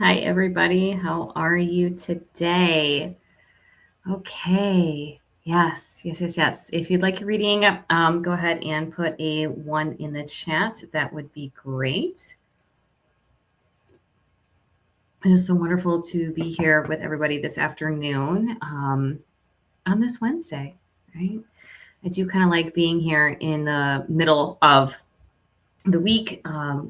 Hi, everybody. How are you today? Okay. Yes. If you'd like a reading, go ahead and put a 1 in the chat. That would be great. It is so wonderful to be here with everybody this afternoon on this Wednesday, right? I do kind of like being here in the middle of the week.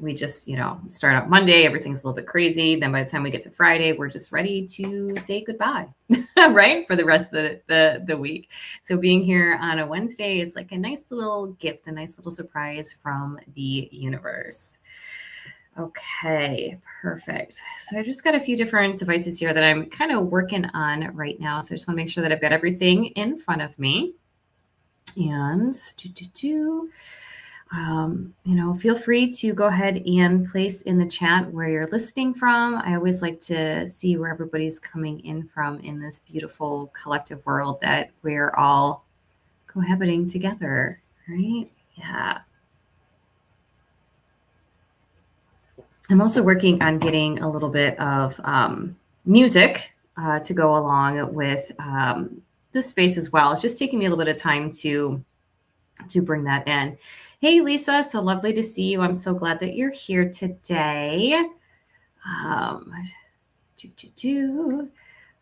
We just, start out Monday, everything's a little bit crazy. Then by the time we get to Friday, we're just ready to say goodbye, right? For the rest of the week. So being here on a Wednesday is like a nice little gift, a nice little surprise from the universe. Okay, perfect. So I just got a few different devices here that I'm kind of working on right now. So I just want to make sure that I've got everything in front of me. And feel free to go ahead and place in the chat where you're listening from. I always like to see where everybody's coming in from in this beautiful collective world that we're all cohabiting together, right? Yeah. I'm also working on getting a little bit of music to go along with this space as well. It's just taking me a little bit of time to bring that in. Hey, Lisa, so lovely to see you. I'm so glad that you're here today. I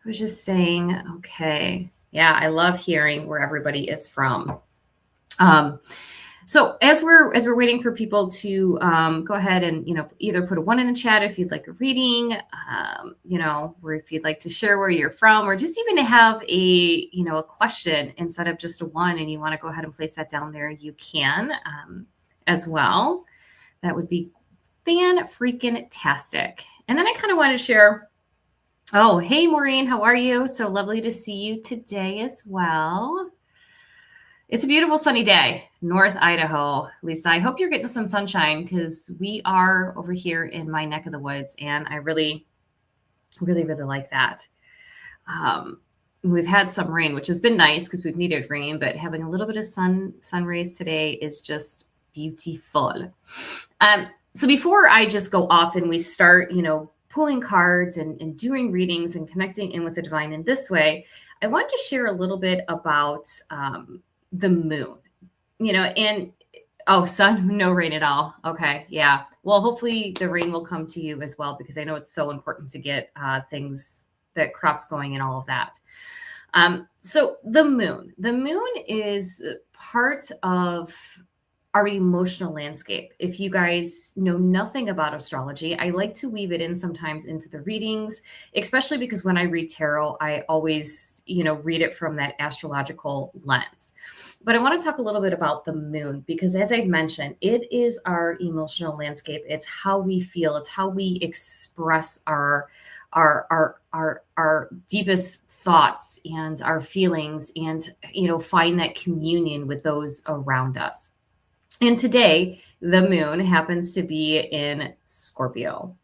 was just saying, okay. Yeah, I love hearing where everybody is from. So as we're waiting for people to go ahead and, either put a 1 in the chat if you'd like a reading, or if you'd like to share where you're from, or just even to have a question instead of just a 1 and you want to go ahead and place that down there, you can as well. That would be fan-freaking-tastic. And then I kind of want to share, oh, hey, Maureen, how are you? So lovely to see you today as well. It's a beautiful sunny day, North Idaho. Lisa, I hope you're getting some sunshine because we are over here in my neck of the woods, and I really, really, really like that. We've had some rain, which has been nice because we've needed rain, but having a little bit of sun rays today is just beautiful. So before I just go off and we start, pulling cards and doing readings and connecting in with the divine in this way, I want to share a little bit about the moon, and sun, no rain at all. Okay. Yeah. Well, hopefully the rain will come to you as well, because I know it's so important to get things, that crops going and all of that. So the moon is part of our emotional landscape. If you guys know nothing about astrology, I like to weave it in sometimes into the readings, especially because when I read tarot, I always, read it from that astrological lens. But I want to talk a little bit about the moon, because as I mentioned, it is our emotional landscape. It's how we feel. It's how we express our deepest thoughts and our feelings, and, find that communion with those around us. And today, the moon happens to be in Scorpio.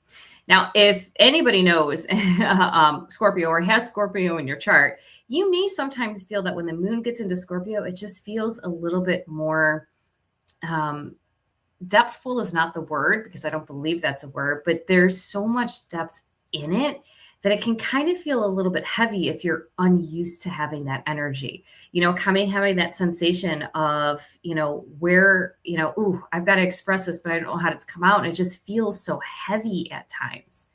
Now, if anybody knows Scorpio or has Scorpio in your chart, you may sometimes feel that when the moon gets into Scorpio, it just feels a little bit more depthful is not the word, because I don't believe that's a word, but there's so much depth in it that it can kind of feel a little bit heavy if you're unused to having that energy, having that sensation of, where, I've got to express this, but I don't know how to come out. And it just feels so heavy at times.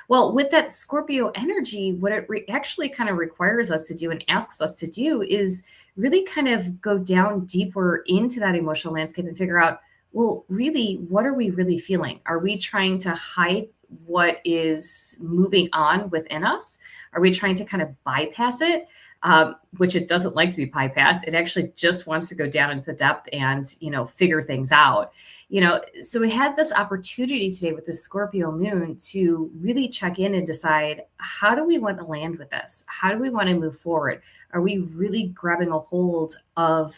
Well, with that Scorpio energy, what it actually kind of requires us to do and asks us to do is really kind of go down deeper into that emotional landscape and figure out, well, really, what are we really feeling? Are we trying to hide what is moving on within us? Are we trying to kind of bypass it? Which it doesn't like to be bypassed. It actually just wants to go down into depth and, figure things out. So we had this opportunity today with the Scorpio moon to really check in and decide, how do we want to land with this? How do we want to move forward? Are we really grabbing a hold of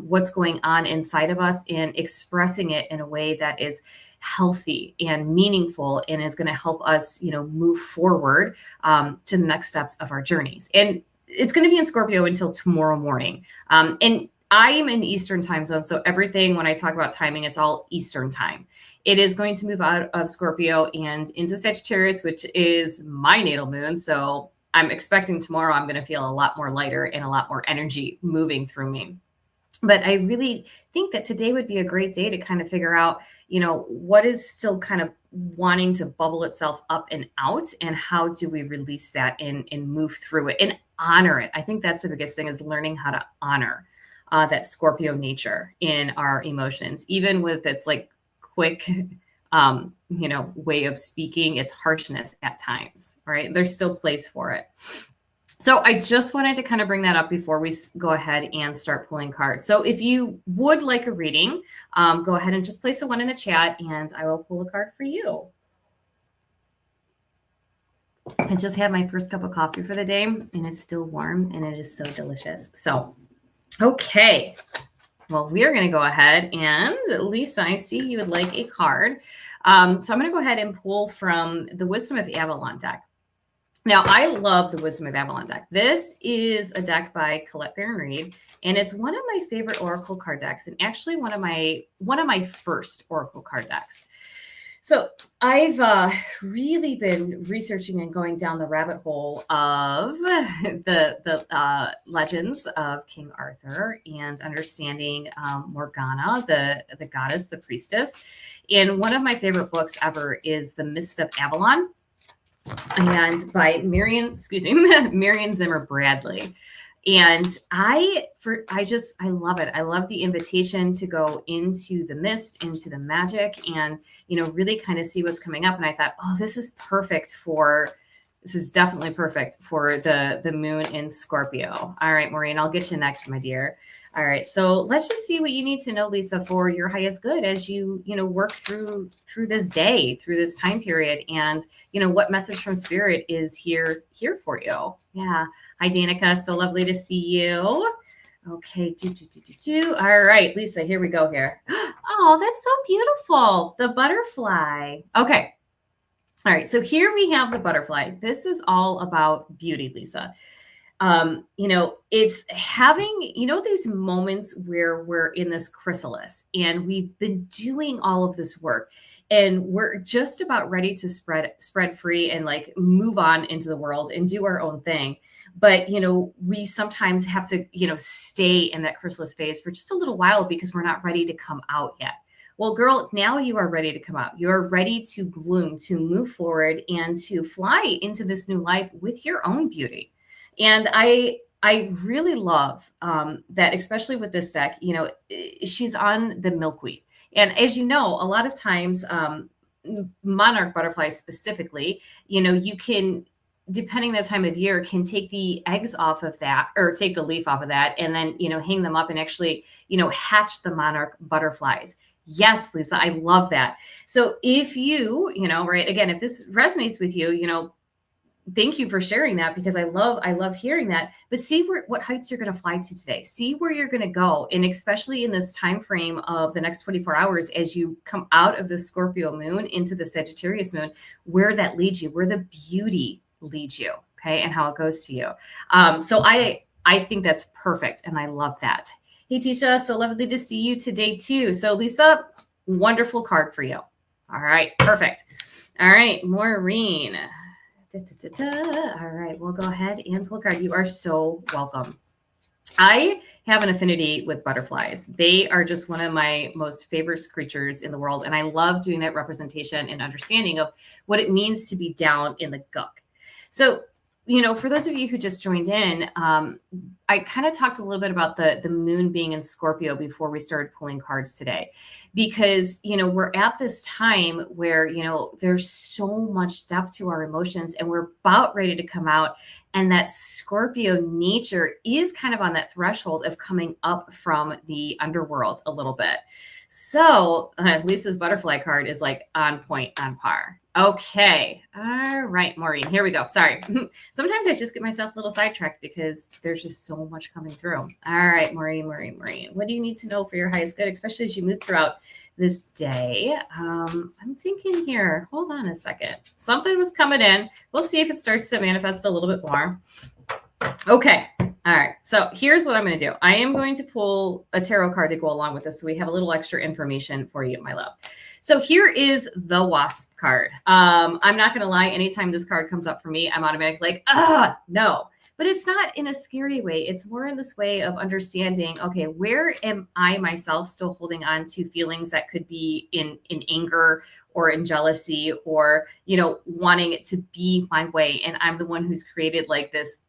what's going on inside of us and expressing it in a way that is healthy and meaningful and is going to help us, move forward to the next steps of our journeys? And it's going to be in Scorpio until tomorrow morning. And I am in the Eastern time zone. So everything, when I talk about timing, it's all Eastern time. it is going to move out of Scorpio and into Sagittarius, which is my natal moon. So I'm expecting tomorrow I'm going to feel a lot more lighter and a lot more energy moving through me. But I really think that today would be a great day to kind of figure out, what is still kind of wanting to bubble itself up and out, and how do we release that and move through it and honor it. I think that's the biggest thing, is learning how to honor that Scorpio nature in our emotions, even with its like quick, way of speaking, its harshness at times, right? There's still place for it. So I just wanted to kind of bring that up before we go ahead and start pulling cards. So if you would like a reading, go ahead and just place a 1 in the chat and I will pull a card for you. I just had my first cup of coffee for the day and it's still warm and it is so delicious. So, okay. Well, we are going to go ahead and Lisa, I see you would like a card. So I'm going to go ahead and pull from the Wisdom of Avalon deck. Now, I love the Wisdom of Avalon deck. This is a deck by Colette Baron Reed, and it's one of my favorite oracle card decks, and actually one of my first oracle card decks. So I've really been researching and going down the rabbit hole of the legends of King Arthur and understanding Morgana, the goddess, the priestess. And one of my favorite books ever is The Mists of Avalon, and by Marion Zimmer Bradley. And I love it. I love the invitation to go into the mist, into the magic, and, really kind of see what's coming up. And I thought, this is definitely perfect for the moon in Scorpio. All right, Maureen, I'll get you next, my dear. All right, so let's just see what you need to know, Lisa, for your highest good as you work through this day, through this time period, and what message from Spirit is here for you. Yeah. Hi, Danica. So lovely to see you. Okay. All right, Lisa, here we go here. Oh, that's so beautiful. The butterfly. Okay. All right. So here we have the butterfly. This is all about beauty, Lisa. It's having, these moments where we're in this chrysalis and we've been doing all of this work and we're just about ready to spread free and like move on into the world and do our own thing. But, we sometimes have to, stay in that chrysalis phase for just a little while because we're not ready to come out yet. Well, girl, now you are ready to come out. You're ready to bloom, to move forward and to fly into this new life with your own beauty. And I really love that, especially with this deck, she's on the milkweed. And as you know, a lot of times, monarch butterflies specifically, you can, depending the time of year, can take the eggs off of that or take the leaf off of that and then, hang them up and actually, hatch the monarch butterflies. Yes, Lisa, I love that. So if you, right, again, if this resonates with you, thank you for sharing that because I love hearing that. But see what heights you're going to fly to today. See where you're going to go. And especially in this time frame of the next 24 hours, as you come out of the Scorpio moon into the Sagittarius moon, where that leads you, where the beauty leads you. Okay. And how it goes to you. So I think that's perfect. And I love that. Hey, Tisha, so lovely to see you today too. So Lisa, wonderful card for you. All right. Perfect. All right. Maureen. All right, we'll go ahead and pull a card. You are so welcome. I have an affinity with butterflies. They are just one of my most favorite creatures in the world. And I love doing that representation and understanding of what it means to be down in the gunk. So, for those of you who just joined in, I kind of talked a little bit about the moon being in Scorpio before we started pulling cards today, because, we're at this time where, there's so much depth to our emotions and we're about ready to come out. And that Scorpio nature is kind of on that threshold of coming up from the underworld a little bit. So Lisa's butterfly card is like on point, on par. Okay. All right, Maureen, here we go. Sorry. Sometimes I just get myself a little sidetracked because there's just so much coming through. All right, Maureen. What do you need to know for your highest good, especially as you move throughout this day? I'm thinking here, hold on a second. Something was coming in. We'll see if it starts to manifest a little bit more. Okay. All right. So here's what I'm going to do. I am going to pull a tarot card to go along with this. So we have a little extra information for you, my love. So here is the Wasp card. I'm not going to lie. Anytime this card comes up for me, I'm automatically like, no. But it's not in a scary way. It's more in this way of understanding, okay, where am I myself still holding on to feelings that could be in anger or in jealousy or, wanting it to be my way. And I'm the one who's created like this,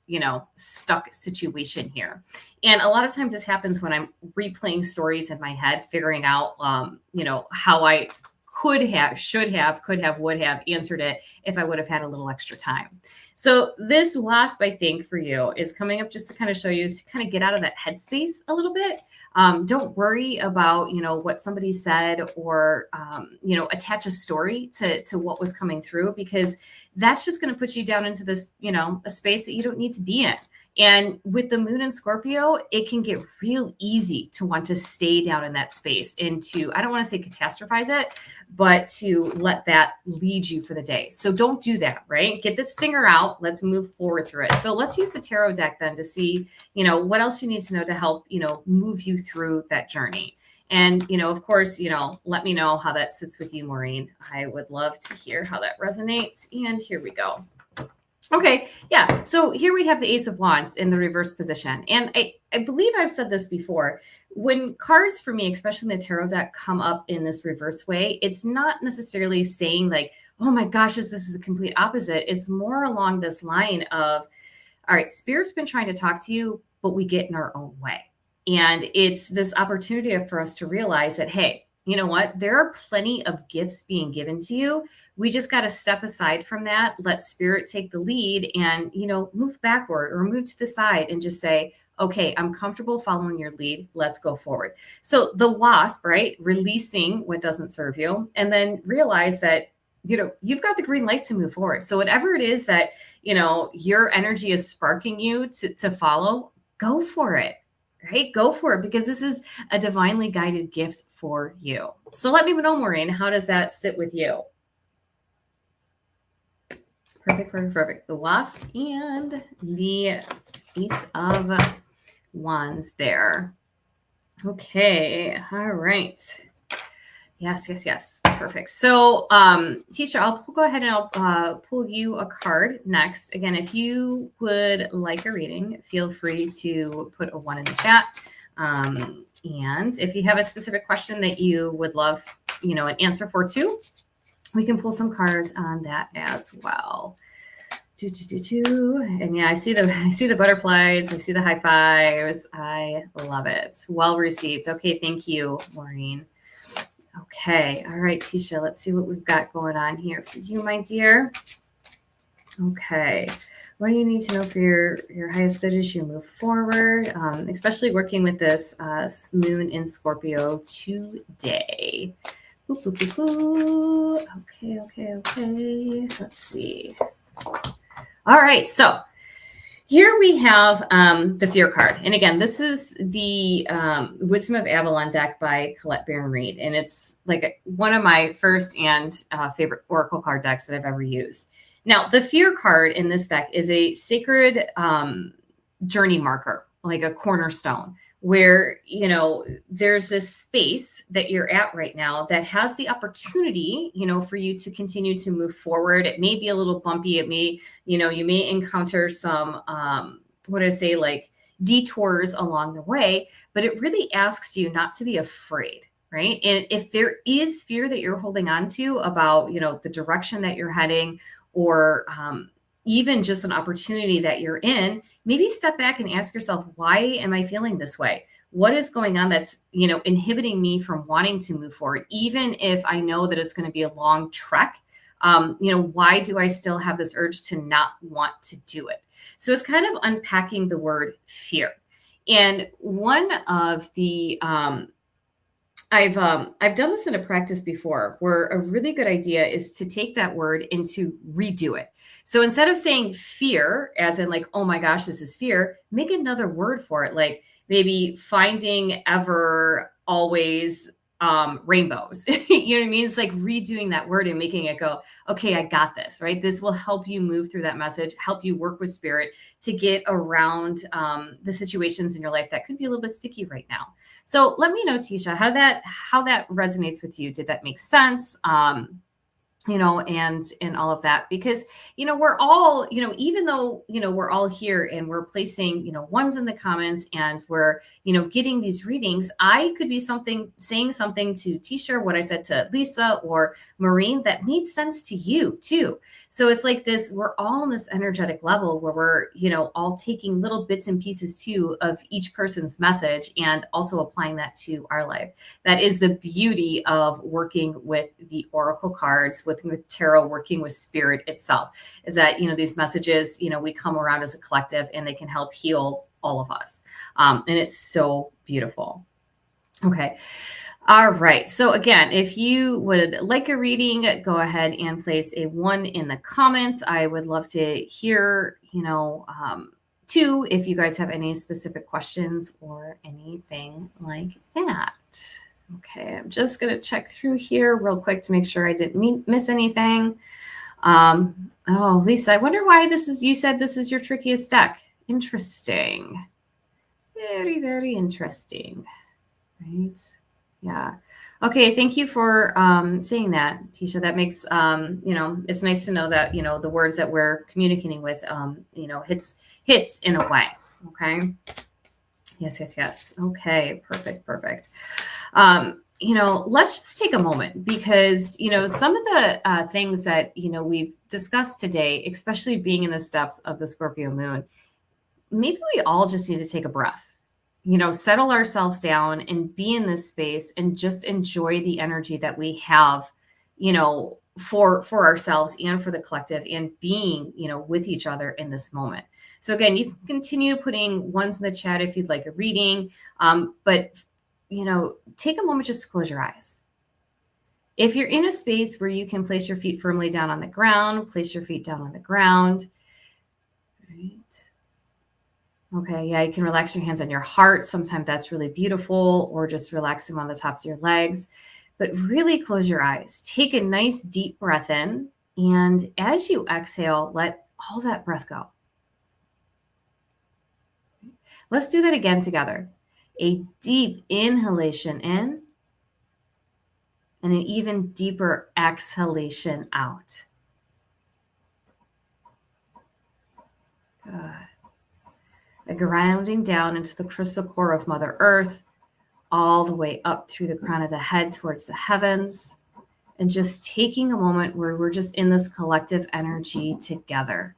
stuck situation here. And a lot of times this happens when I'm replaying stories in my head, figuring out, how I could have, should have, could have, would have answered it if I would have had a little extra time. So this Wasp, I think, for you is coming up just to kind of show you, to kind of get out of that headspace a little bit. Don't worry about, what somebody said or, attach a story to what was coming through, because that's just going to put you down into this, a space that you don't need to be in. And with the moon in Scorpio, it can get real easy to want to stay down in that space and to, I don't want to say catastrophize it, but to let that lead you for the day. So don't do that, right? Get that stinger out. Let's move forward through it. So let's use the tarot deck then to see, what else you need to know to help, move you through that journey. And, of course, let me know how that sits with you, Maureen. I would love to hear how that resonates. And here we go. Okay. Yeah. So here we have the Ace of Wands in the reverse position. And I believe I've said this before. When cards for me, especially in the tarot deck, come up in this reverse way, it's not necessarily saying like, oh my gosh, this is the complete opposite. It's more along this line of, all right, Spirit's been trying to talk to you, but we get in our own way. And it's this opportunity for us to realize that, hey, you know what? There are plenty of gifts being given to you. We just got to step aside from that, let Spirit take the lead and, move backward or move to the side and just say, okay, I'm comfortable following your lead. Let's go forward. So the Wasp, right? Releasing what doesn't serve you, and then realize that, you've got the green light to move forward. So whatever it is that, your energy is sparking you to follow, go for it. Right? Go for it, because this is a divinely guided gift for you. So let me know, Maureen, how does that sit with you? Perfect. The Wasp and the Ace of Wands there. Okay. All right. Yes. Perfect. So, Tisha, I'll go ahead and I'll pull you a card next. Again, if you would like a reading, feel free to put a 1 in the chat. And if you have a specific question that you would love, an answer for too, we can pull some cards on that as well. And yeah, I see the butterflies. I see the high fives. I love it. Well received. Okay. Thank you, Maureen. Okay. All right, Tisha, let's see what we've got going on here for you, my dear. Okay. What do you need to know for your highest good as you move forward, especially working with this moon in Scorpio today? Okay. Let's see. All right. So here we have the Fear card. And again, this is the Wisdom of Avalon deck by Colette Baron-Reid. And it's like one of my first and favorite oracle card decks that I've ever used. Now, the Fear card in this deck is a sacred journey marker, like a cornerstone, where, there's this space that you're at right now that has the opportunity, for you to continue to move forward. It may be a little bumpy. It may, you may encounter some, like detours along the way, but it really asks you not to be afraid, right? And if there is fear that you're holding on to about, the direction that you're heading, or even just an opportunity that you're in, maybe step back and ask yourself, why am I feeling this way? What is going on that's, inhibiting me from wanting to move forward? Even if I know that it's going to be a long trek, why do I still have this urge to not want to do it? So it's kind of unpacking the word fear. And one of the, I've done this in a practice before, where a really good idea is to take that word and to redo it. So instead of saying fear, as in like, oh my gosh, this is fear, make another word for it. Like maybe finding, ever, always, rainbows. You know what I mean? It's like redoing that word and making it go, okay, I got this, right? This will help you move through that message, help you work with spirit to get around the situations in your life that could be a little bit sticky right now. So let me know, Tisha, how that resonates with you. Did that make sense? And all of that, because, we're all, even though, we're all here and we're placing, ones in the comments and we're, getting these readings, I could be saying something to Tisha, what I said to Lisa or Maureen that made sense to you too. So it's like this, we're all on this energetic level where we're, all taking little bits and pieces too of each person's message and also applying that to our life. That is the beauty of working with the oracle cards, with tarot, working with spirit itself, is that, these messages, we come around as a collective and they can help heal all of us. And it's so beautiful. Okay. All right. So again, if you would like a reading, go ahead and place a 1 in the comments. I would love to hear, 2, if you guys have any specific questions or anything like that. Okay, I'm just going to check through here real quick to make sure I didn't miss anything. Oh, Lisa, I wonder why you said this is your trickiest deck. Interesting. Very, very interesting. Right? Yeah. Okay, thank you for saying that, Tisha. That makes, it's nice to know that, the words that we're communicating with, hits in a way. Okay. Yes. Okay, perfect. Let's just take a moment because, some of the things that, we've discussed today, especially being in the steps of the Scorpio moon, maybe we all just need to take a breath, settle ourselves down and be in this space and just enjoy the energy that we have, for ourselves and for the collective and being, with each other in this moment. So again, you can continue putting ones in the chat if you'd like a reading, but take a moment just to close your eyes. If you're in a space where you can place your feet firmly down on the ground, place your feet down on the ground. Right. Okay, yeah, you can relax your hands on your heart. Sometimes that's really beautiful, or just relax them on the tops of your legs. But really close your eyes. Take a nice deep breath in, and as you exhale, let all that breath go. Let's do that again together. A deep inhalation in and an even deeper exhalation out. Good. A grounding down into the crystal core of Mother Earth, all the way up through the crown of the head towards the heavens, and just taking a moment where we're just in this collective energy together.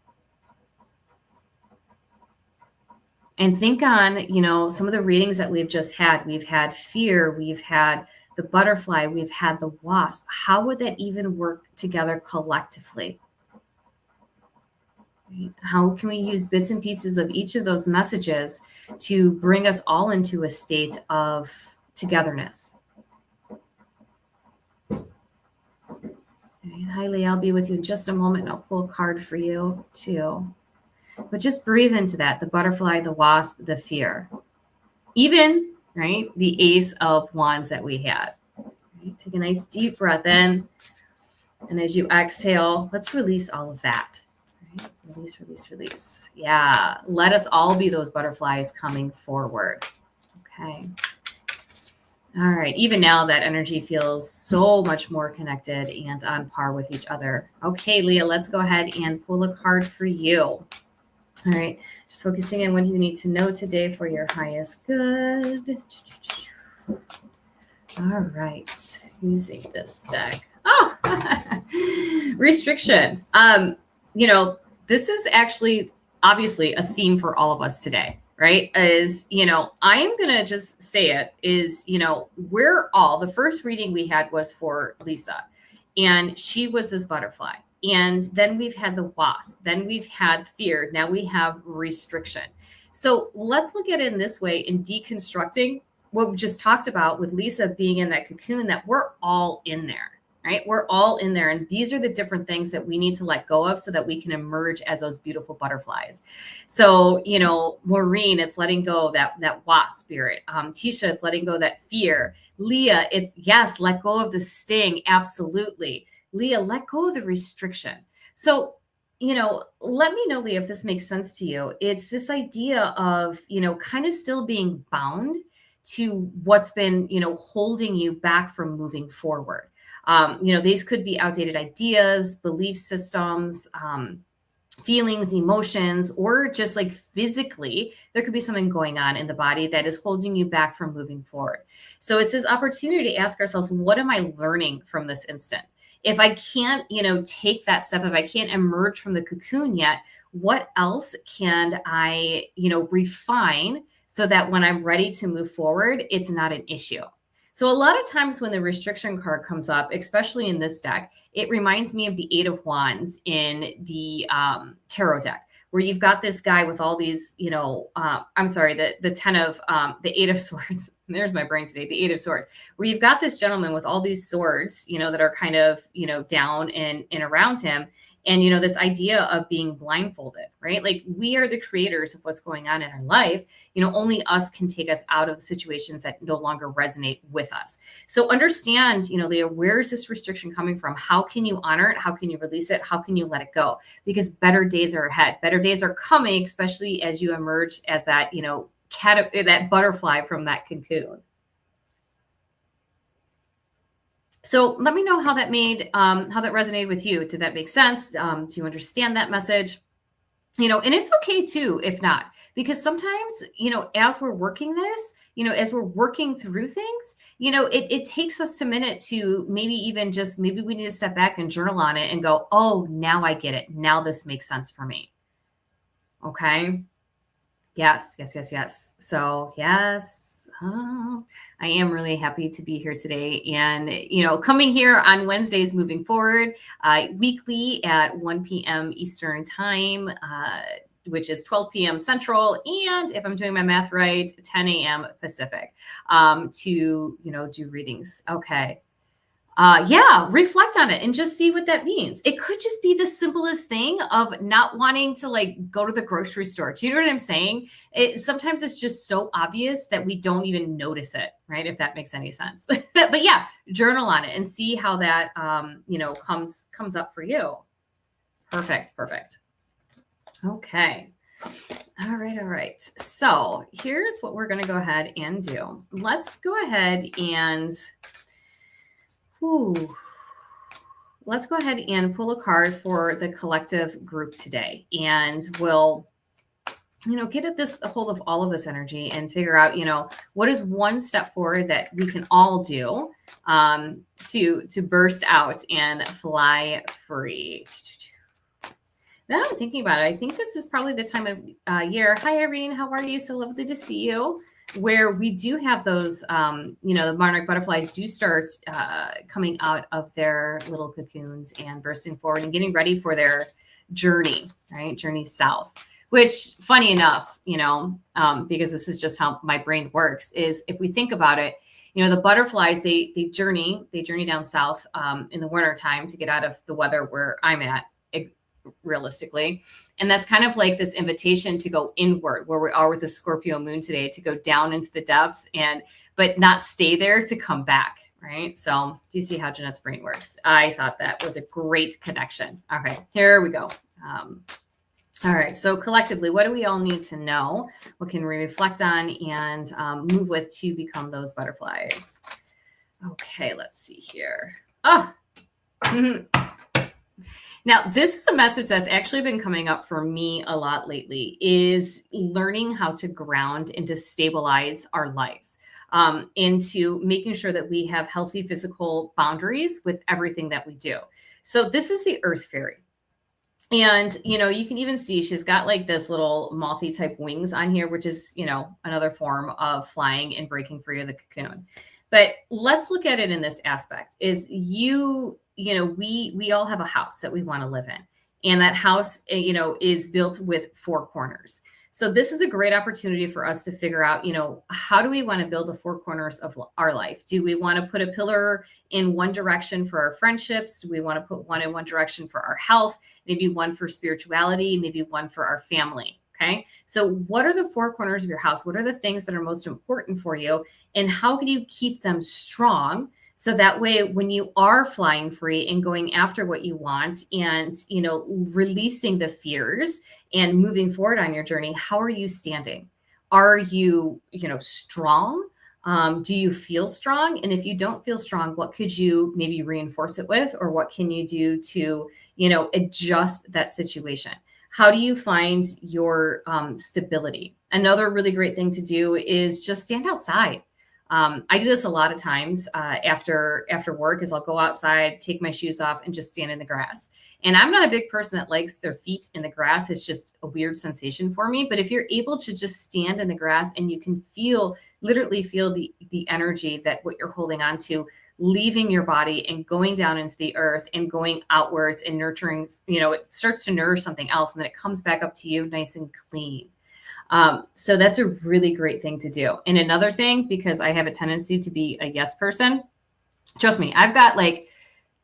And think on, some of the readings that we've just had. We've had fear, we've had the butterfly, we've had the wasp. How would that even work together collectively? How can we use bits and pieces of each of those messages to bring us all into a state of togetherness? Okay, hi, Lee. I'll be with you in just a moment, and I'll pull a card for you too. But just breathe into that, the butterfly, the wasp, the fear. Even, right, the Ace of Wands that we had. Right? Take a nice deep breath in. And as you exhale, let's release all of that. Right? Release. Yeah, let us all be those butterflies coming forward. Okay. All right, even now that energy feels so much more connected and on par with each other. Okay, Leah, let's go ahead and pull a card for you. All right, just focusing on what you need to know today for your highest good. All right, using this deck. Oh, restriction. This is actually obviously a theme for all of us today, right? Is, I am going to just say it is, we're all, the first reading we had was for Lisa, and she was this butterfly. And then we've had the wasp. Then we've had fear. Now we have restriction. So let's look at it in this way, in deconstructing what we just talked about with Lisa being in that cocoon, that we're all in there, right? We're all in there. And these are the different things that we need to let go of so that we can emerge as those beautiful butterflies. So, Maureen, it's letting go of that wasp spirit. Tisha, it's letting go of that fear. Leah, it's yes, let go of the sting. Absolutely. Leah, let go of the restriction. So, let me know, Leah, if this makes sense to you. It's this idea of, kind of still being bound to what's been, holding you back from moving forward. These could be outdated ideas, belief systems, feelings, emotions, or just like physically, there could be something going on in the body that is holding you back from moving forward. So it's this opportunity to ask ourselves, what am I learning from this instant? If I can't, take that step, if I can't emerge from the cocoon yet, what else can I, refine so that when I'm ready to move forward, it's not an issue? So a lot of times when the restriction card comes up, especially in this deck, it reminds me of the Eight of Wands in the tarot deck, where you've got this guy with all these, the Eight of Swords. There's my brain today, the Eight of Swords, where you've got this gentleman with all these swords, that are kind of, down and around him. And, this idea of being blindfolded, right? Like we are the creators of what's going on in our life. Only us can take us out of the situations that no longer resonate with us. So understand, Leah, where is this restriction coming from? How can you honor it? How can you release it? How can you let it go? Because better days are ahead. Better days are coming, especially as you emerge as that, that butterfly from that cocoon. So let me know how that resonated with you. Did that make sense? Do you understand that message? And it's okay too, if not, because sometimes, as we're working this, as we're working through things, it takes us a minute to maybe we need to step back and journal on it and go, oh, now I get it. Now this makes sense for me. Okay. Yes. So yes, I am really happy to be here today and, coming here on Wednesdays moving forward, weekly at 1 p.m. Eastern time, which is 12 p.m. Central. And if I'm doing my math right, 10 a.m. Pacific, to, do readings. Okay. Reflect on it and just see what that means. It could just be the simplest thing of not wanting to go to the grocery store. Do you know what I'm saying? Sometimes it's just so obvious that we don't even notice it, right? If that makes any sense. But yeah, journal on it and see how that, comes up for you. Perfect. Okay. All right. So here's what we're going to go ahead and do. Let's go ahead and let's go ahead and pull a card for the collective group today. And we'll, get at a hold of all of this energy and figure out, what is one step forward that we can all do to burst out and fly free. Now I'm thinking about it. I think this is probably the time of year. Hi, Irene. How are you? So lovely to see you. Where we do have those, the monarch butterflies do start coming out of their little cocoons and bursting forward and getting ready for their journey, right? Journey south, which funny enough, because this is just how my brain works, is if we think about it, the butterflies, they journey down south in the winter time to get out of the weather where I'm at, realistically. And that's kind of like this invitation to go inward, where we are with the Scorpio moon today, to go down into the depths but not stay there, to come back. Right. So do you see how Jeanette's brain works? I thought that was a great connection. Okay, here we go. All right. So collectively, what do we all need to know? What can we reflect on and move with to become those butterflies? Okay, let's see here. Now, this is a message that's actually been coming up for me a lot lately, is learning how to ground and to stabilize our lives, into making sure that we have healthy physical boundaries with everything that we do. So this is the Earth Fairy. And, you can even see she's got like this little mothy type wings on here, which is, another form of flying and breaking free of the cocoon. But let's look at it in this aspect is we all have a house that we want to live in. And that house, is built with 4 corners. So this is a great opportunity for us to figure out, how do we want to build the four corners of our life? Do we want to put a pillar in one direction for our friendships? Do we want to put one in one direction for our health? Maybe one for spirituality, maybe one for our family. Okay. So what are the four corners of your house? What are the things that are most important for you? And how can you keep them strong? So that way, when you are flying free and going after what you want and, releasing the fears and moving forward on your journey, how are you standing? Are you, strong? Do you feel strong? And if you don't feel strong, what could you maybe reinforce it with? Or what can you do to, adjust that situation? How do you find your stability? Another really great thing to do is just stand outside. I do this a lot of times after work is I'll go outside, take my shoes off and just stand in the grass. And I'm not a big person that likes their feet in the grass. It's just a weird sensation for me. But if you're able to just stand in the grass and you can literally feel the energy that what you're holding on to leaving your body and going down into the earth and going outwards and nurturing, it starts to nourish something else. And then it comes back up to you nice and clean. So that's a really great thing to do. And another thing, because I have a tendency to be a yes person, trust me, I've got like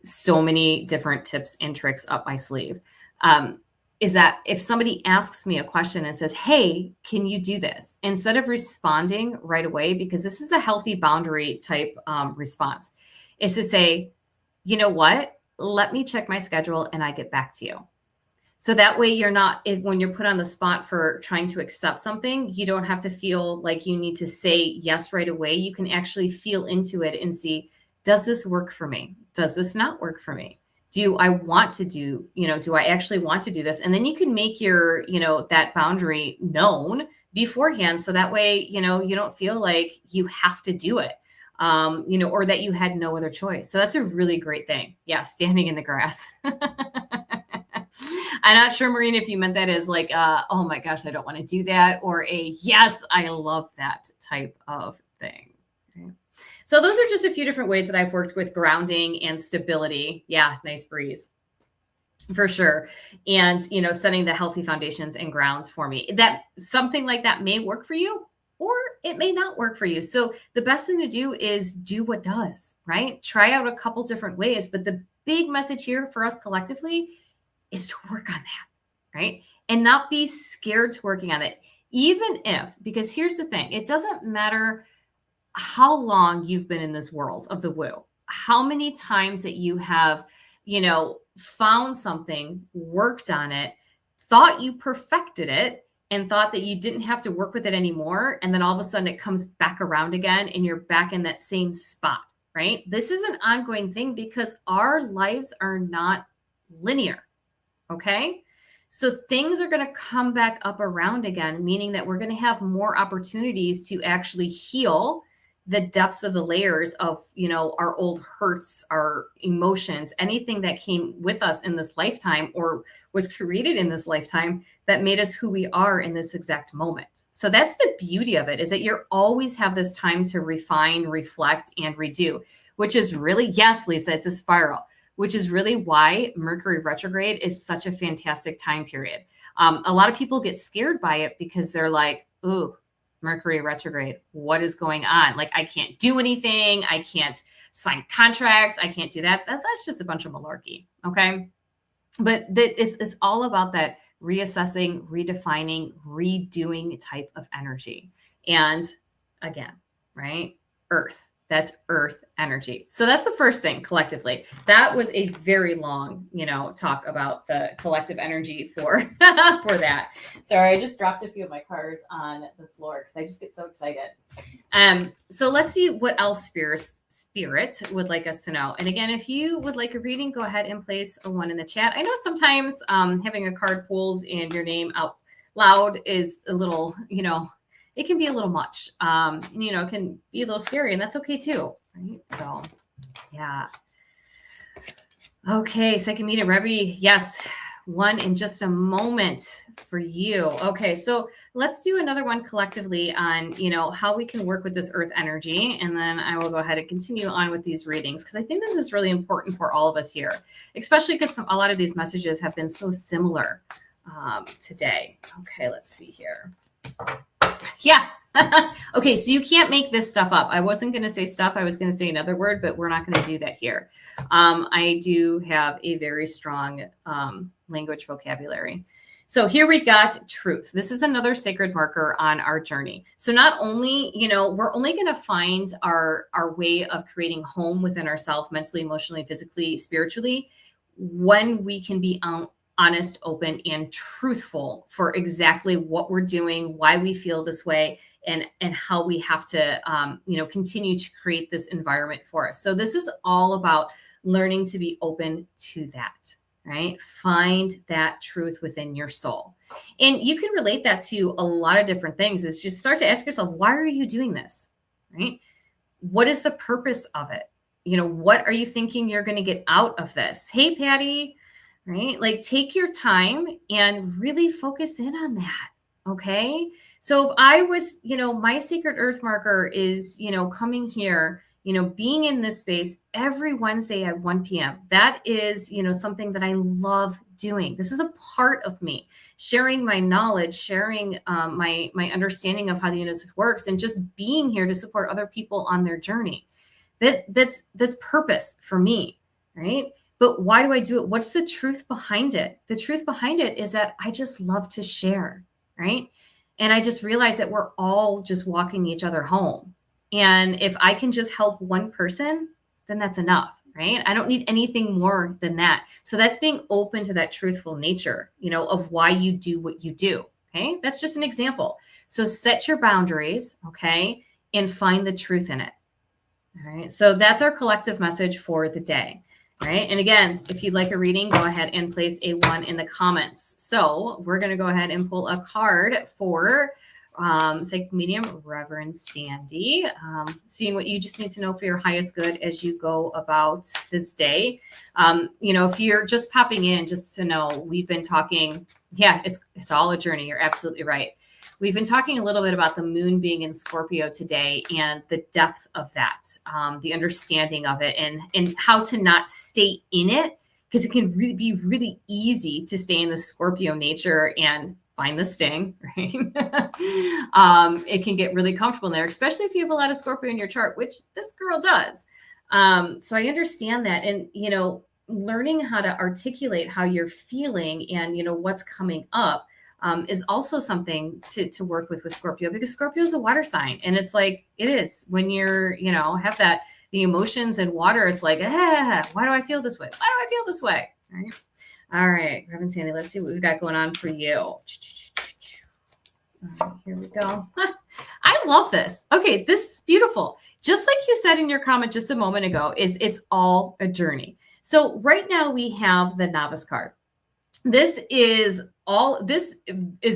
so many different tips and tricks up my sleeve. Is that if somebody asks me a question and says, hey, can you do this? Instead of responding right away, because this is a healthy boundary type response, is to say, you know what, let me check my schedule and I get back to you. So that way you're not, when you're put on the spot for trying to accept something, you don't have to feel like you need to say yes right away. You can actually feel into it and see, does this work for me? Does this not work for me? Do I want to do, do I actually want to do this? And then you can make your, that boundary known beforehand. So that way, you don't feel like you have to do it, or that you had no other choice. So that's a really great thing. Yeah. Standing in the grass. I'm not sure, Maureen, if you meant that as like, oh my gosh, I don't want to do that, or a yes, I love that type of thing. Okay. So those are just a few different ways that I've worked with grounding and stability. Yeah, nice breeze. For sure. And, setting the healthy foundations and grounds for me. That something like that may work for you, or it may not work for you. So the best thing to do is do what does, right? Try out a couple different ways. But the big message here for us collectively is to work on that, right? And not be scared to working on it. Even if, because here's the thing, it doesn't matter how long you've been in this world of the woo, how many times that you have, found something, worked on it, thought you perfected it, and thought that you didn't have to work with it anymore. And then all of a sudden it comes back around again and you're back in that same spot, right? This is an ongoing thing because our lives are not linear. Okay. So things are going to come back up around again, meaning that we're going to have more opportunities to actually heal the depths of the layers of, our old hurts, our emotions, anything that came with us in this lifetime or was created in this lifetime that made us who we are in this exact moment. So that's the beauty of it, is that you always have this time to refine, reflect, and redo, which is really, yes, Lisa, it's a spiral, which is really why Mercury retrograde is such a fantastic time period. A lot of people get scared by it because they're like, ooh, Mercury retrograde, what is going on? Like, I can't do anything. I can't sign contracts. I can't do that. That's just a bunch of malarkey. Okay. But it's all about that reassessing, redefining, redoing type of energy. And again, right? Earth. That's earth energy. So that's the first thing collectively. That was a very long, talk about the collective energy for, for that. Sorry, I just dropped a few of my cards on the floor because I just get so excited. So let's see what else Spirit would like us to know. And again, if you would like a reading, go ahead and place a 1 in the chat. I know sometimes having a card pulled and your name out loud is a little, it can be a little much, it can be a little scary, and that's okay too, right? So, yeah. Okay, second meeting, Rebby. Yes, 1 in just a moment for you. Okay, so let's do another one collectively on, how we can work with this earth energy, and then I will go ahead and continue on with these readings because I think this is really important for all of us here, especially because a lot of these messages have been so similar today. Okay, let's see here. Yeah. Okay, so you can't make this stuff up. I wasn't going to say stuff. I was going to say another word, but we're not going to do that here. I do have a very strong language vocabulary. So here we got truth. This is another sacred marker on our journey. So not only, we're only going to find our way of creating home within ourselves, mentally, emotionally, physically, spiritually, when we can be honest, open, and truthful for exactly what we're doing, why we feel this way, and how we have to, continue to create this environment for us. So this is all about learning to be open to that, right? Find that truth within your soul. And you can relate that to a lot of different things. Is just start to ask yourself, why are you doing this, right? What is the purpose of it? What are you thinking you're going to get out of this? Hey, Patty, right? Like, take your time and really focus in on that. Okay. So if I was, my sacred earth marker is, coming here, being in this space every Wednesday at 1 p.m. That is, something that I love doing. This is a part of me, sharing my knowledge, sharing my understanding of how the universe works, and just being here to support other people on their journey. That's purpose for me, right? But why do I do it? What's the truth behind it? The truth behind it is that I just love to share, right? And I just realized that we're all just walking each other home. And if I can just help one person, then that's enough, right? I don't need anything more than that. So that's being open to that truthful nature, of why you do what you do. Okay. That's just an example. So set your boundaries, okay, and find the truth in it. All right. So that's our collective message for the day. Right. And again, if you'd like a reading, go ahead and place a 1 in the comments. So we're going to go ahead and pull a card for Psychic Medium Reverend Sandy, seeing what you just need to know for your highest good as you go about this day. If you're just popping in, just to know, we've been talking. Yeah, it's all a journey. You're absolutely right. We've been talking a little bit about the moon being in Scorpio today and the depth of that, the understanding of it, and how to not stay in it, because it can really be really easy to stay in the Scorpio nature and find the sting, right? It can get really comfortable in there, especially if you have a lot of Scorpio in your chart, which this girl does. So I understand that. And, learning how to articulate how you're feeling and, what's coming up is also something to work with Scorpio, because Scorpio is a water sign. And it's like, it is when you're, have the emotions and water, it's like, why do I feel this way? Why do I feel this way? All right, Reverend Sandy, let's see what we've got going on for you. All right, here we go. I love this. Okay, this is beautiful. Just like you said in your comment just a moment ago, it's all a journey. So right now we have the Novice card. This is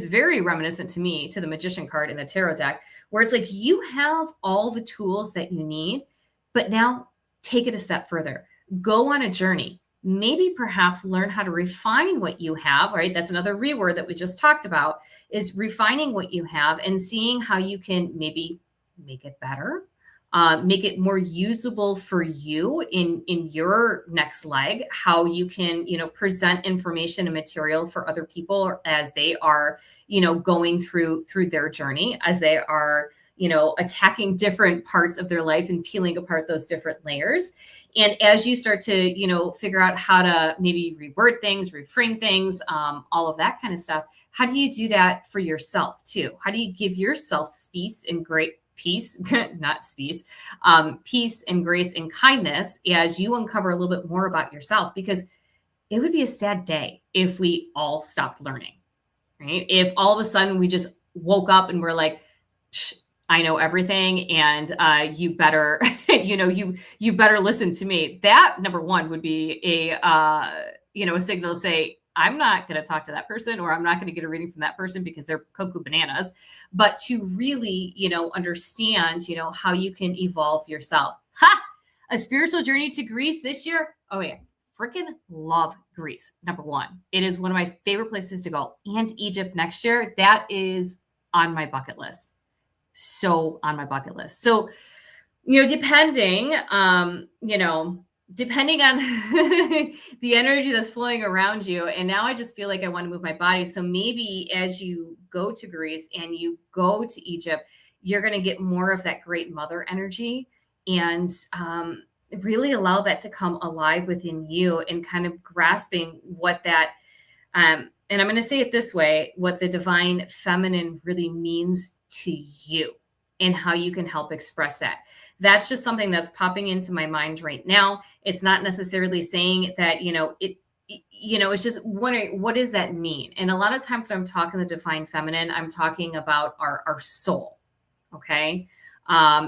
very reminiscent to me to the Magician card in the Tarot deck, where it's like you have all the tools that you need, but now take it a step further. Go on a journey. Maybe perhaps learn how to refine what you have, right? That's another reword that we just talked about, is refining what you have and seeing how you can maybe make it better, make it more usable for you in your next leg, how you can, present information and material for other people as they are, going through their journey, as they are, attacking different parts of their life and peeling apart those different layers. And as you start to, figure out how to maybe reword things, reframe things, all of that kind of stuff, how do you do that for yourself too? How do you give yourself peace and great peace, not peace and grace and kindness as you uncover a little bit more about yourself? Because it would be a sad day if we all stopped learning, right? If all of a sudden we just woke up and we're like, I know everything, and you better, you better listen to me. That, number one, would be a signal to say, I'm not going to talk to that person, or I'm not going to get a reading from that person because they're cuckoo bananas. But to really, understand, how you can evolve yourself. A spiritual journey to Greece this year. Oh yeah. Freaking love Greece. Number one, it is one of my favorite places to go, and Egypt next year. That is on my bucket list. So on my bucket list. So, depending, depending on the energy that's flowing around you. And now I just feel like I want to move my body. So maybe as you go to Greece and you go to Egypt, you're going to get more of that great mother energy, and really allow that to come alive within you, and kind of grasping what that, and I'm going to say it this way, what the divine feminine really means to you and how you can help express that. That's just something that's popping into my mind right now. It's not necessarily saying that, it's just wondering, what does that mean? And a lot of times when I'm talking the divine feminine, I'm talking about our soul. Okay.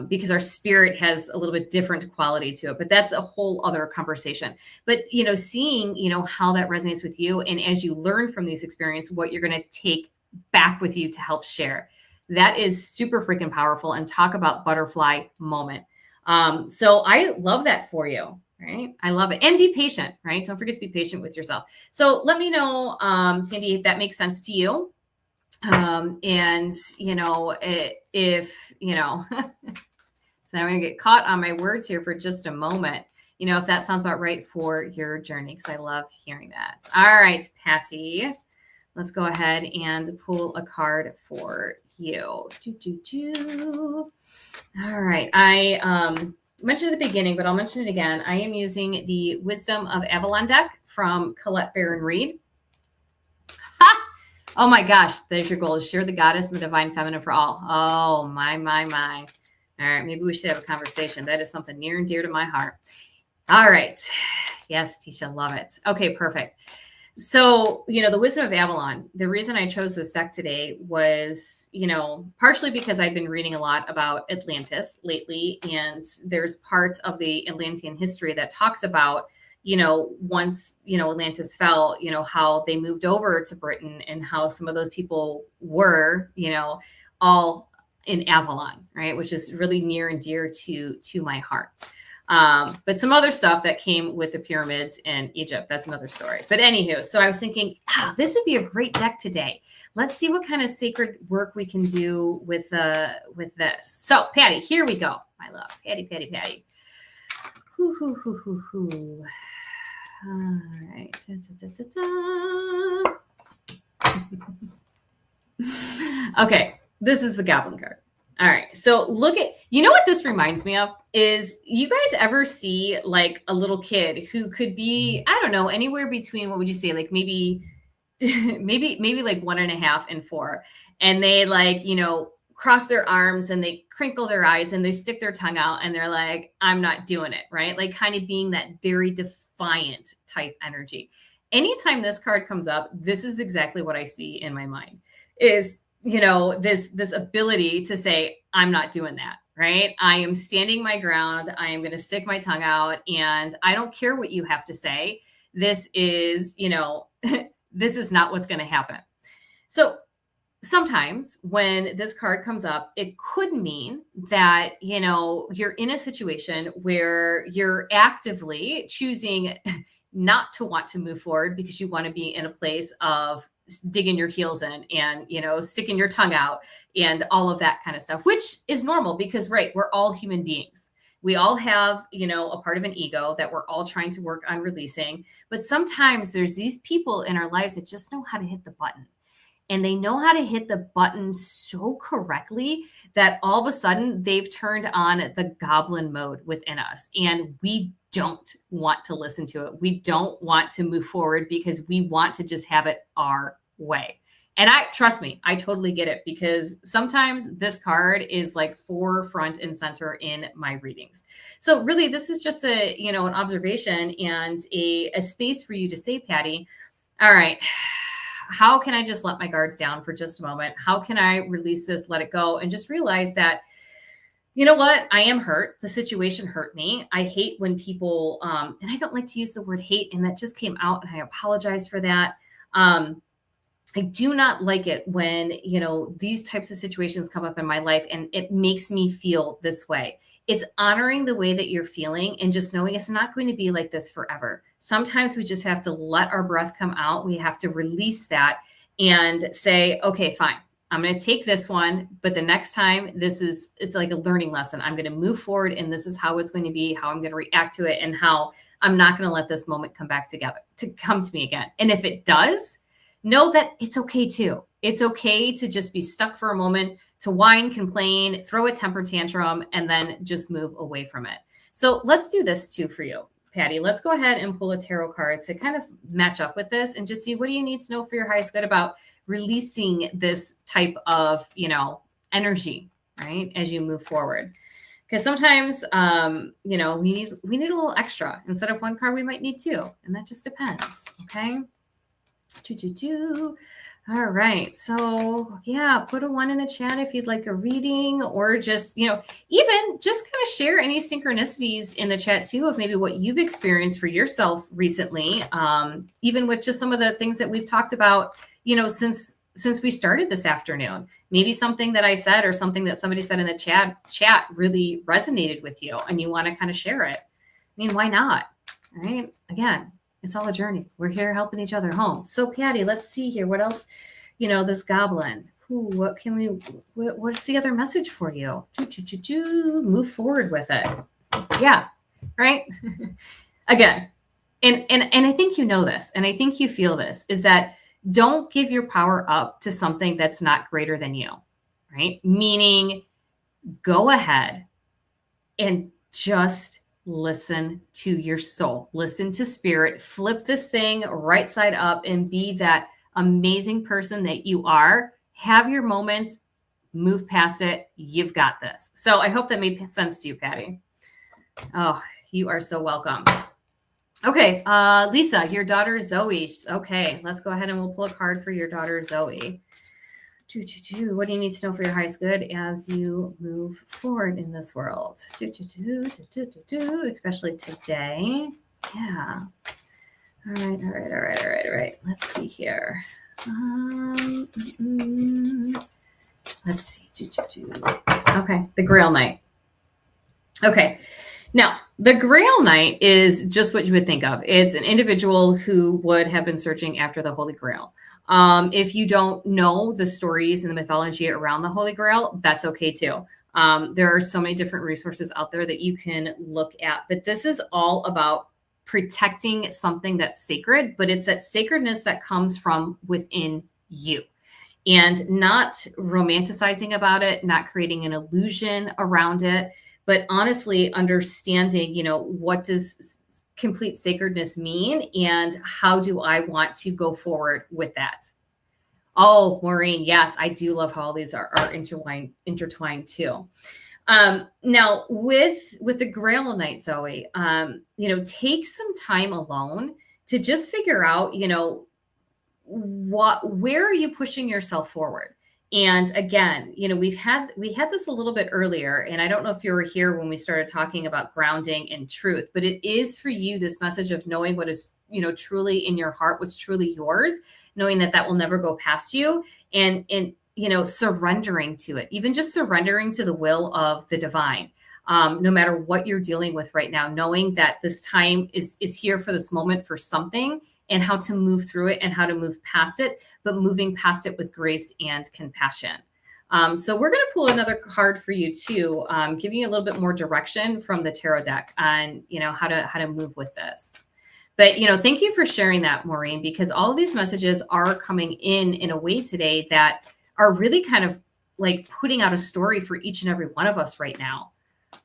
Because our spirit has a little bit different quality to it, but that's a whole other conversation. But, seeing, how that resonates with you. And as you learn from these experiences, what you're going to take back with you to help share. That is super freaking powerful. And talk about butterfly moment. So I love that for you, right? I love it. And be patient, right? Don't forget to be patient with yourself. So let me know, Sandy, if that makes sense to you. And if, so I'm going to get caught on my words here for just a moment, if that sounds about right for your journey, because I love hearing that. All right, Patty, let's go ahead and pull a card for you. All right. I mentioned at the beginning, but I'll mention it again. I am using the Wisdom of Avalon deck from Colette Baron Reed. Oh my gosh, there's your goal, to share the goddess and the divine feminine for all. Oh my. All right, maybe we should have a conversation. That is something near and dear to my heart. All right. Yes, Tisha, love it. Okay, perfect. So, the Wisdom of Avalon, the reason I chose this deck today was, partially because I've been reading a lot about Atlantis lately, and there's parts of the Atlantean history that talks about, once, Atlantis fell, how they moved over to Britain, and how some of those people were, all in Avalon, right? Which is really near and dear to my heart. But some other stuff that came with the pyramids in Egypt, that's another story. But anywho, so I was thinking, this would be a great deck today. Let's see what kind of sacred work we can do with this. So Patty, here we go. My love, Patty. Hoo. All right. Okay, this is the Goblin card. All right. So look at, what this reminds me of is, you guys ever see like a little kid who could be, I don't know, anywhere between, what would you say? Like maybe like 1.5 and 4. And they like, cross their arms and they crinkle their eyes and they stick their tongue out and they're like, I'm not doing it. Right. Like kind of being that very defiant type energy. Anytime this card comes up, this is exactly what I see in my mind is, this ability to say, I'm not doing that, right? I am standing my ground. I am going to stick my tongue out and I don't care what you have to say. This is, this is not what's going to happen. So sometimes when this card comes up, it could mean that, you're in a situation where you're actively choosing not to want to move forward because you want to be in a place of digging your heels in and, sticking your tongue out and all of that kind of stuff, which is normal because, right, we're all human beings. We all have, a part of an ego that we're all trying to work on releasing. But sometimes there's these people in our lives that just know how to hit the button. And they know how to hit the button so correctly that all of a sudden they've turned on the goblin mode within us. And we don't want to listen to it. We don't want to move forward because we want to just have it our way. And trust me, I totally get it because sometimes this card is like forefront and center in my readings. So really, this is just an observation and a space for you to say, Patty, all right, how can I just let my guards down for just a moment? How can I release this, let it go, and just realize that, you know what? I am hurt. The situation hurt me. I hate when people, and I don't like to use the word hate, and that just came out, and I apologize for that. I do not like it when, these types of situations come up in my life and it makes me feel this way. It's honoring the way that you're feeling and just knowing it's not going to be like this forever. Sometimes we just have to let our breath come out. We have to release that and say, okay, fine. I'm going to take this one, but the next time it's like a learning lesson. I'm going to move forward and this is how it's going to be, how I'm going to react to it, and how I'm not going to let this moment come to me again. And if it does, know that it's okay too. It's okay to just be stuck for a moment, to whine, complain, throw a temper tantrum, and then just move away from it. So let's do this too for you, Patty. Let's go ahead and pull a tarot card to kind of match up with this and just see, what do you need to know for your highest good about releasing this type of, energy, right, as you move forward. Because sometimes, we need a little extra. Instead of one card, we might need two, and that just depends. Okay. All right. So yeah, put a 1 in the chat if you'd like a reading, or just, even just kind of share any synchronicities in the chat too, of maybe what you've experienced for yourself recently. Even with just some of the things that we've talked about, since we started this afternoon. Maybe something that I said or something that somebody said in the chat really resonated with you and you want to kind of share it. I mean, why not? All right. Again, it's all a journey. We're here helping each other home. So Patty, let's see here. What else? This goblin. What's the other message for you? Move forward with it. Yeah. Right. Again. And I think you know this, and I think you feel this, is that don't give your power up to something that's not greater than you, right? Meaning, go ahead and just listen to your soul, listen to spirit, flip this thing right side up and be that amazing person that you are. Have your moments, move past it. You've got this. So I hope that made sense to you, Patty. Oh, you are so welcome. Okay, Lisa, your daughter Zoe. Okay, let's go ahead and we'll pull a card for your daughter Zoe. What do you need to know for your highest good as you move forward in this world? Especially today. Yeah. All right. Let's see here. Let's see. Okay, the Grail Knight. Okay. Now, the Grail Knight is just what you would think of. It's an individual who would have been searching after the Holy Grail. If you don't know the stories and the mythology around the Holy Grail, that's okay too. There are so many different resources out there that you can look at, but this is all about protecting something that's sacred, but it's that sacredness that comes from within you. And not romanticizing about it, not creating an illusion around it, but honestly understanding, what does complete sacredness mean and how do I want to go forward with that? Oh, Maureen, yes, I do love how all these are intertwined too. Now with the Grail Knight, Zoe, take some time alone to just figure out, where are you pushing yourself forward? And again, we had this a little bit earlier, and I don't know if you were here when we started talking about grounding and truth, but it is for you this message of knowing what is, truly in your heart, what's truly yours, knowing that will never go past you, and surrendering to it, even just surrendering to the will of the divine. No matter what you're dealing with right now, knowing that this time is here for this moment for something, and how to move through it and how to move past it, but moving past it with grace and compassion. So we're going to pull another card for you too, giving you a little bit more direction from the tarot deck on, how to move with this. But, thank you for sharing that, Maureen, because all of these messages are coming in a way today that are really kind of like putting out a story for each and every one of us right now.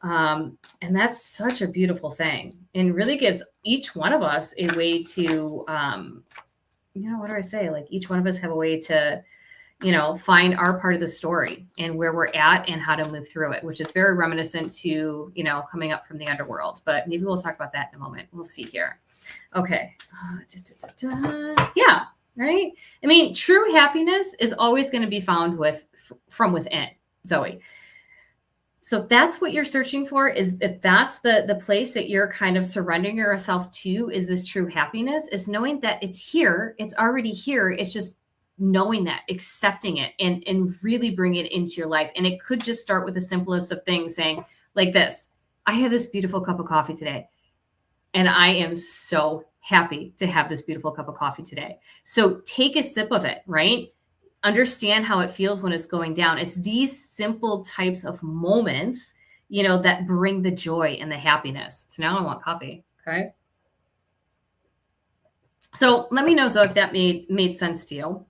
And that's such a beautiful thing, and really gives each one of us a way to, what do I say? Like each one of us have a way to, find our part of the story and where we're at and how to move through it, which is very reminiscent to, coming up from the underworld, but maybe we'll talk about that in a moment. We'll see here. Okay. Yeah. Right. I mean, true happiness is always going to be found from within, Zoe. So if that's what you're searching for, is if that's the place that you're kind of surrendering yourself to, is this true happiness, is knowing that it's here, it's already here. It's just knowing that, accepting it, and really bring it into your life. And it could just start with the simplest of things, saying like this: I have this beautiful cup of coffee today, and I am so happy to have this beautiful cup of coffee today. So take a sip of it, right? understand how it feels when it's going down. It's these simple types of moments, that bring the joy and the happiness. So now I want coffee. Okay. So let me know, Zoe, if that made sense to you.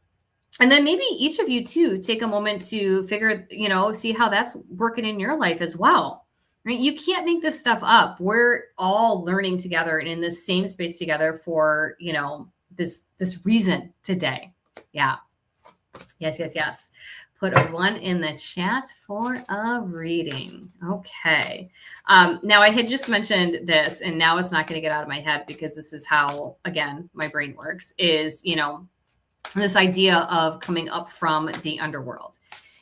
And then maybe each of you too, take a moment to figure, see how that's working in your life as well. Right? You can't make this stuff up. We're all learning together and in the same space together for, this reason today. Yeah. Yes. Put a 1 in the chat for a reading. Okay. Now I had just mentioned this, and now it's not going to get out of my head because this is how, again, my brain works is, this idea of coming up from the underworld.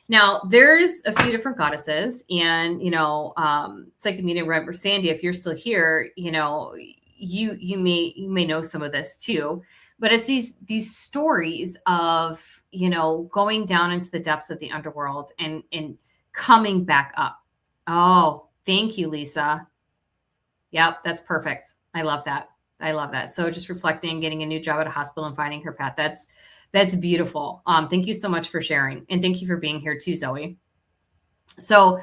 Now, there's a few different goddesses, and it's like a meeting. Remember, Sandy, if you're still here, you may know some of this too. But it's these stories of going down into the depths of the underworld and coming back up. Oh, thank you, Lisa. Yep, that's perfect. I love that. So just reflecting, getting a new job at a hospital and finding her path. That's beautiful. Thank you so much for sharing. And thank you for being here too, Zoe. So,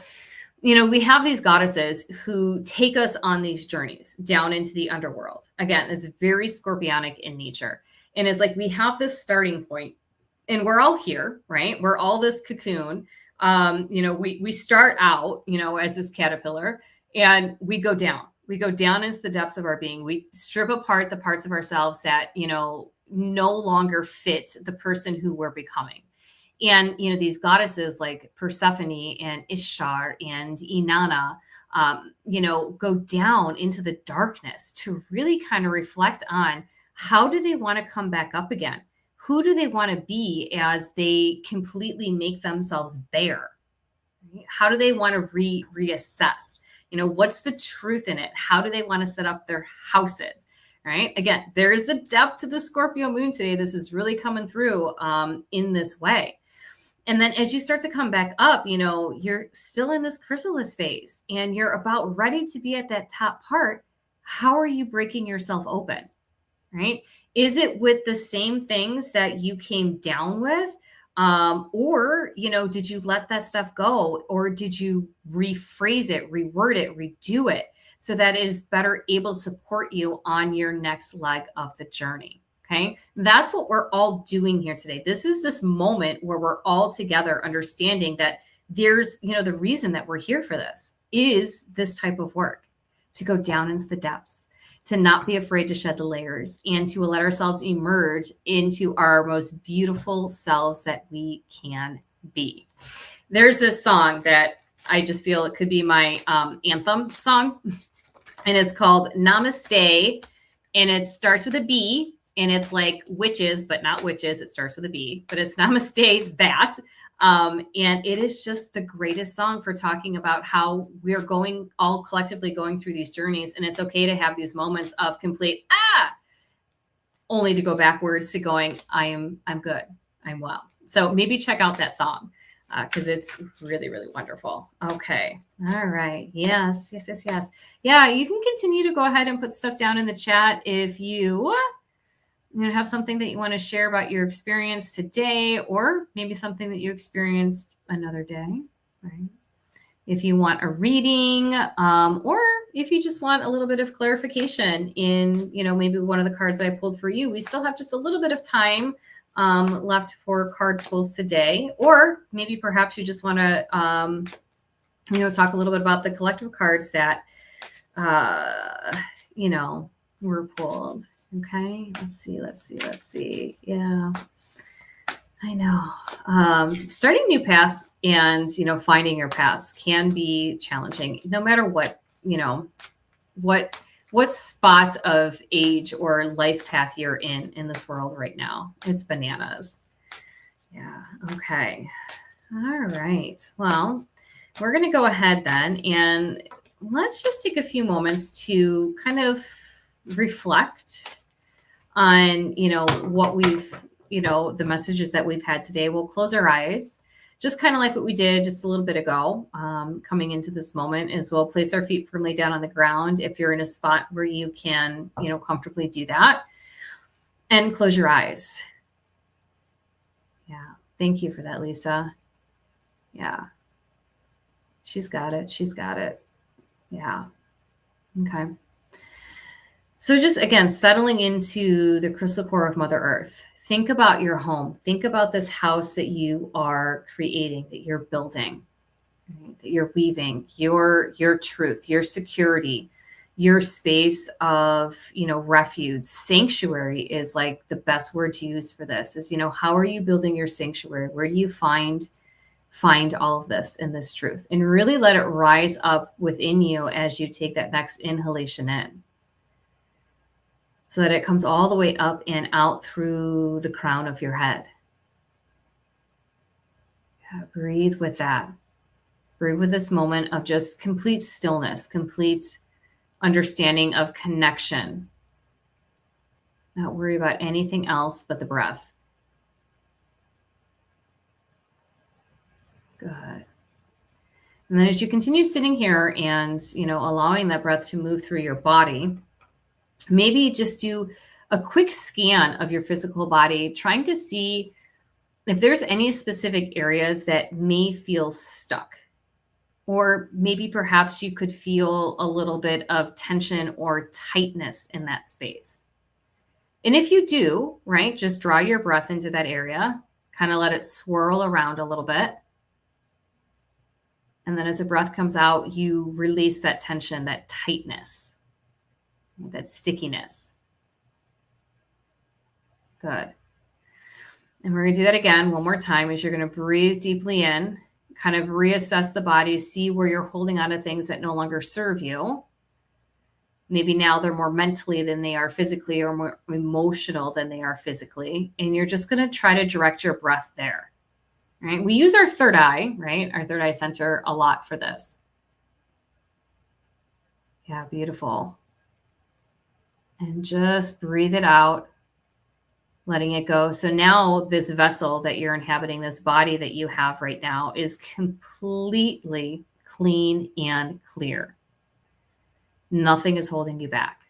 we have these goddesses who take us on these journeys down into the underworld. Again, it's very scorpionic in nature. And it's like we have this starting point and we're all here, right? We're all this cocoon. We start out, as this caterpillar and we go down. We go down into the depths of our being. We strip apart the parts of ourselves that, no longer fit the person who we're becoming. And, these goddesses like Persephone and Ishtar and Inanna, go down into the darkness to really kind of reflect on how do they want to come back up again? Who do they want to be as they completely make themselves bare? How do they want to reassess? What's the truth in it? How do they want to set up their houses? Right? Again, there's the depth to the Scorpio moon today. This is really coming through in this way. And then as you start to come back up, you're still in this chrysalis phase and you're about ready to be at that top part. How are you breaking yourself open? Right? Is it with the same things that you came down with? Or, did you let that stuff go? Or did you rephrase it, reword it, redo it so that it is better able to support you on your next leg of the journey? Okay. That's what we're all doing here today. This is this moment where we're all together understanding that there's, the reason that we're here for this is this type of work, to go down into the depths, to not be afraid to shed the layers and to let ourselves emerge into our most beautiful selves that we can be. There's this song that I just feel it could be my anthem song, and it's called Namaste, and it starts with a B, and it's like witches, but not witches. It starts with a B, but it's Namaste that. And it is just the greatest song for talking about how we're all collectively going through these journeys. And it's okay to have these moments of complete, only to go backwards to going, I'm good. I'm well. So maybe check out that song because it's really, really wonderful. Okay. All right. Yes. Yeah. You can continue to go ahead and put stuff down in the chat if you have something that you want to share about your experience today, or maybe something that you experienced another day, right? If you want a reading, or if you just want a little bit of clarification in, maybe one of the cards I pulled for you, we still have just a little bit of time left for card pulls today, or maybe perhaps you just want to, talk a little bit about the collective cards that, were pulled. Okay, let's see. Yeah, I know. Starting new paths and, finding your paths can be challenging no matter what, what spot of age or life path you're in this world right now. It's bananas. Yeah. Okay. All right. Well, we're going to go ahead then and let's just take a few moments to kind of reflect on, what we've, the messages that we've had today. We'll close our eyes, just kind of like what we did just a little bit ago, coming into this moment, as well. Place our feet firmly down on the ground. If you're in a spot where you can, comfortably do that, and close your eyes. Yeah. Thank you for that, Lisa. Yeah. She's got it. She's got it. Yeah. Okay. So just again, settling into the crystal core of Mother Earth. Think about your home. Think about this house that you are creating, that you're building, right? That you're weaving, your truth, your security, your space of, refuge. Sanctuary is like the best word to use for this is, how are you building your sanctuary? Where do you find all of this in this truth? And really let it rise up within you as you take that next inhalation in, so that it comes all the way up and out through the crown of your head. Yeah, breathe with that. Breathe with this moment of just complete stillness, complete understanding of connection. Not worry about anything else but the breath. Good. And then as you continue sitting here and, allowing that breath to move through your body, maybe just do a quick scan of your physical body, trying to see if there's any specific areas that may feel stuck, or maybe perhaps you could feel a little bit of tension or tightness in that space. And if you do, right, just draw your breath into that area, kind of let it swirl around a little bit. And then as the breath comes out, you release that tension, that tightness, that stickiness. Good. And we're going to do that again one more time as you're going to breathe deeply in, kind of reassess the body, see where you're holding on to things that no longer serve you. Maybe now they're more mentally than they are physically, or more emotional than they are physically. And you're just going to try to direct your breath there, right? We use our third eye, right? Our third eye center a lot for this. Yeah, beautiful. And just breathe it out, letting it go. So now this vessel that you're inhabiting, this body that you have right now, is completely clean and clear. Nothing is holding you back.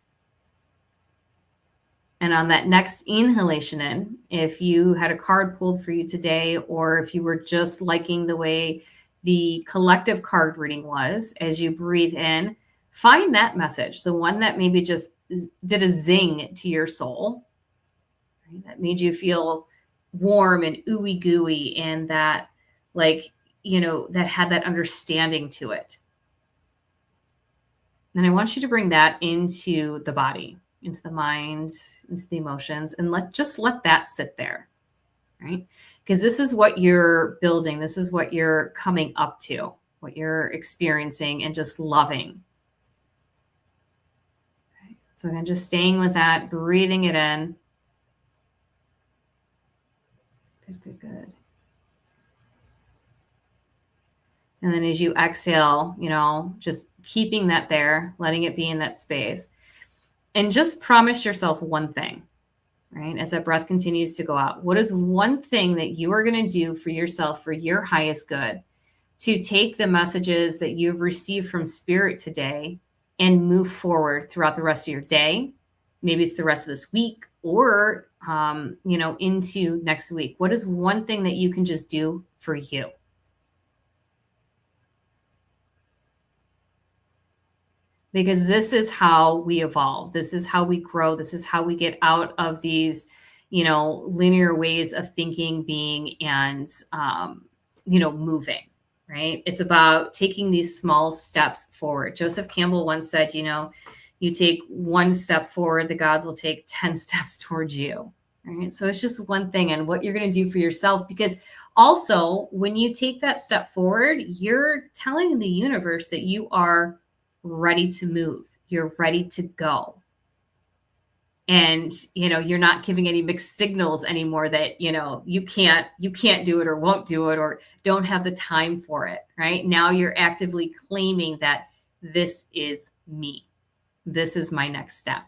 And on that next inhalation in, if you had a card pulled for you today, or if you were just liking the way the collective card reading was, as you breathe in, find that message, the one that maybe just did a zing to your soul, right? That made you feel warm and ooey gooey, and that, that had that understanding to it. And I want you to bring that into the body, into the mind, into the emotions, and let that sit there, right? Because this is what you're building. This is what you're coming up to, what you're experiencing and just loving. Okay. So again, just staying with that, breathing it in. Good, good, good. And then as you exhale, just keeping that there, letting it be in that space. And just promise yourself one thing, right? As that breath continues to go out, what is one thing that you are going to do for yourself, for your highest good, to take the messages that you've received from Spirit today and move forward throughout the rest of your day? Maybe it's the rest of this week, or, into next week. What is one thing that you can just do for you? Because this is how we evolve. This is how we grow. This is how we get out of these, linear ways of thinking, being, and, moving, right? It's about taking these small steps forward. Joseph Campbell once said, you take one step forward, the gods will take 10 steps towards you, right? So it's just one thing, and what you're going to do for yourself. Because also, when you take that step forward, you're telling the universe that you are ready to move. You're ready to go. And, you're not giving any mixed signals anymore that, you can't do it, or won't do it, or don't have the time for it, right? Now you're actively claiming that this is me. This is my next step.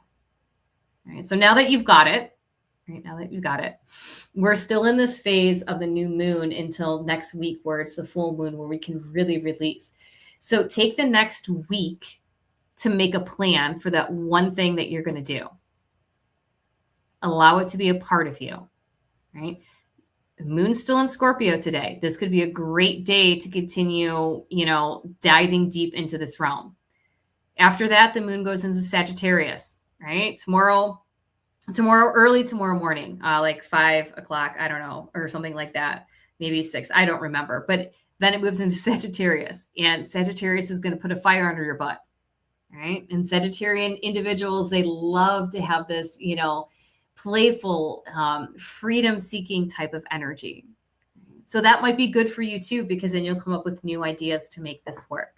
All right. So now that you've got it, we're still in this phase of the new moon until next week, where it's the full moon, where we can really release. So take the next week to make a plan for that one thing that you're going to do. Allow it to be a part of you, right? Moon's still in Scorpio today. This could be a great day to continue, diving deep into this realm. After that, the moon goes into Sagittarius, right? Tomorrow, early tomorrow morning, like 5 o'clock, I don't know, or something like that. Maybe 6, I don't remember. But then it moves into Sagittarius, and Sagittarius is going to put a fire under your butt, right? And Sagittarian individuals, they love to have this, playful, freedom-seeking type of energy. So that might be good for you too, because then you'll come up with new ideas to make this work,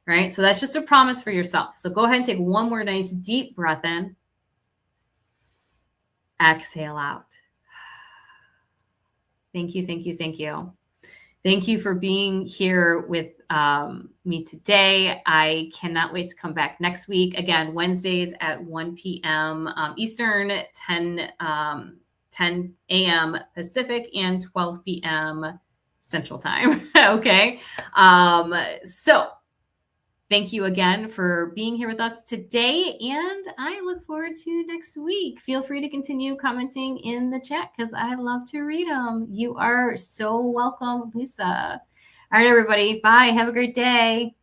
right? So that's just a promise for yourself. So go ahead and take one more nice deep breath in. Exhale out. Thank you, thank you, thank you. Thank you for being here with me today. I cannot wait to come back next week. Again, Wednesdays at 1 p.m. Eastern, 10 a.m. Pacific, and 12 p.m. Central Time. Okay. So thank you again for being here with us today, and I look forward to next week. Feel free to continue commenting in the chat because I love to read them. You are so welcome, Lisa. All right, everybody. Bye. Have a great day.